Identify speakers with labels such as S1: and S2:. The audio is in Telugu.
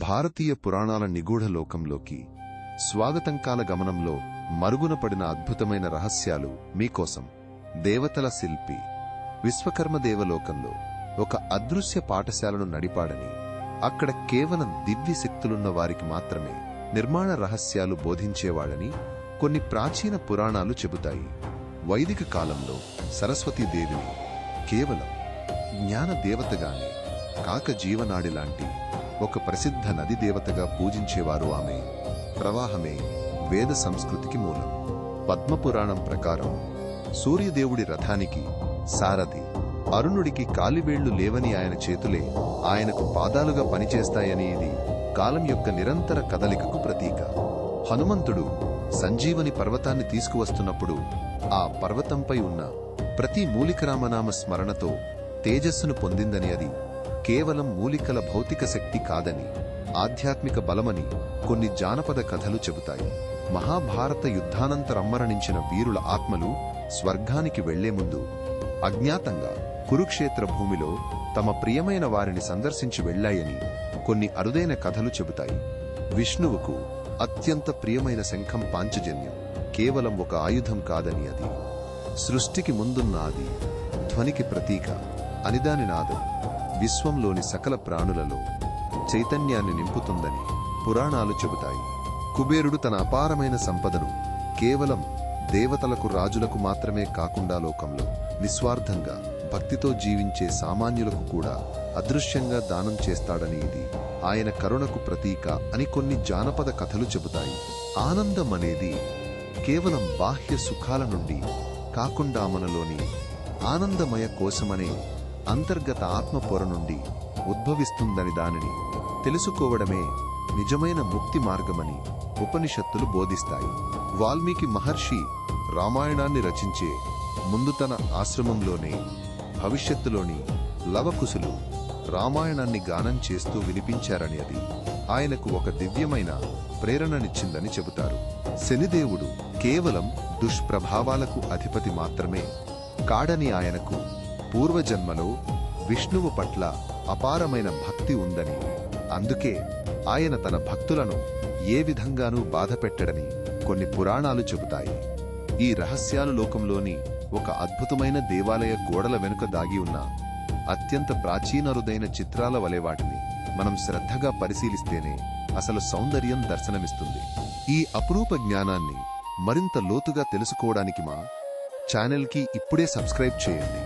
S1: భారతీయ పురాణాల నిగూఢ లోకంలోకి స్వాగతంకాల గమనంలో మరుగున పడిన అద్భుతమైన రహస్యాలు మీకోసం. దేవతల శిల్పి విశ్వకర్మ దేవలోకంలో ఒక అదృశ్య పాఠశాలను నడిపాడని, అక్కడ కేవలం దివ్య శక్తులున్న వారికి మాత్రమే నిర్మాణ రహస్యాలు బోధించేవాడని కొన్ని ప్రాచీన పురాణాలు చెబుతాయి. వైదిక కాలంలో సరస్వతీదేవిని కేవలం జ్ఞాన దేవతగానే కాక జీవనాడిలాంటి ఒక ప్రసిద్ధ నది దేవతగా పూజించేవారు. ఆమె ప్రవాహమే వేద సంస్కృతికి మూలం. పద్మపురాణం ప్రకారం సూర్యదేవుడి రథానికి సారథి, అరుణుడికి కాలివేళ్లు లేవని ఆయన చేతులే ఆయనకు పాదాలుగా పనిచేస్తాయని ఇది కాలం యొక్క నిరంతర కదలికకు ప్రతీక. హనుమంతుడు సంజీవని పర్వతాన్ని తీసుకువస్తున్నప్పుడు ఆ పర్వతంపై ఉన్న ప్రతి మూలికరామనామ స్మరణతో తేజస్సును పొందిందని, అది కేవలం మూలికల భౌతిక శక్తి కాదని, ఆధ్యాత్మిక బలమని కొన్ని జానపద కథలు చెబుతాయి. మహాభారత యుద్ధానంతరం మరణించిన వీరుల ఆత్మలు స్వర్గానికి వెళ్లే ముందు అజ్ఞాతంగా కురుక్షేత్ర భూమిలో తమ ప్రియమైన వారిని సందర్శించి వెళ్లాయని కొన్ని అరుదైన కథలు చెబుతాయి. విష్ణువుకు అత్యంత ప్రియమైన శంఖం పాంచజన్యం కేవలం ఒక ఆయుధం కాదని, అది సృష్టికి ముందున్న ఆది ధ్వనికి ప్రతీక అని, దాని నాదం విశ్వంలోని సకల ప్రాణులలో చైతన్యాన్ని నింపుతుందని పురాణాలు చెబుతాయి. కుబేరుడు తన అపారమైన సంపదను కేవలం దేవతలకు, రాజులకు మాత్రమే కాకుండా లోకంలో నిస్వార్థంగా భక్తితో జీవించే సామాన్యులకు కూడా అదృశ్యంగా దానం చేస్తాడని, ఇది ఆయన కరుణకు ప్రతీక అని కొన్ని జానపద కథలు చెబుతాయి. ఆనందం అనేది కేవలం బాహ్య సుఖాల నుండి కాకుండా మనలోని ఆనందమయ కోశమనే అంతర్గత ఆత్మ పొర నుండి ఉద్భవిస్తుందని, దానిని తెలుసుకోవడమే నిజమైన ముక్తి మార్గమని ఉపనిషత్తులు బోధిస్తాయి. వాల్మీకి మహర్షి రామాయణాన్ని రచించే ముందు తన ఆశ్రమంలోనే భవిష్యత్తులోని లవకుశులు రామాయణాన్ని గానం చేస్తూ వినిపించారని, అది ఆయనకు ఒక దివ్యమైన ప్రేరణనిచ్చిందని చెబుతారు. శనిదేవుడు కేవలం దుష్ప్రభావాలకు అధిపతి మాత్రమే కాడని, ఆయనకు పూర్వజన్మలో విష్ణువు పట్ల అపారమైన భక్తి ఉందని, అందుకే ఆయన తన భక్తులను ఏ విధంగానూ బాధపెట్టడని కొన్ని పురాణాలు చెబుతాయి. ఈ రహస్యాలు లోకంలోని ఒక అద్భుతమైన దేవాలయ గోడల వెనుక దాగి ఉన్న అత్యంత ప్రాచీనరుదైన చిత్రాల వలె వాటిని మనం శ్రద్ధగా పరిశీలిస్తేనే అసలు సౌందర్యం దర్శనమిస్తుంది. ఈ అపురూప జ్ఞానాన్ని మరింత లోతుగా తెలుసుకోవడానికి మా ఛానల్కి ఇప్పుడే సబ్స్క్రైబ్ చేయండి.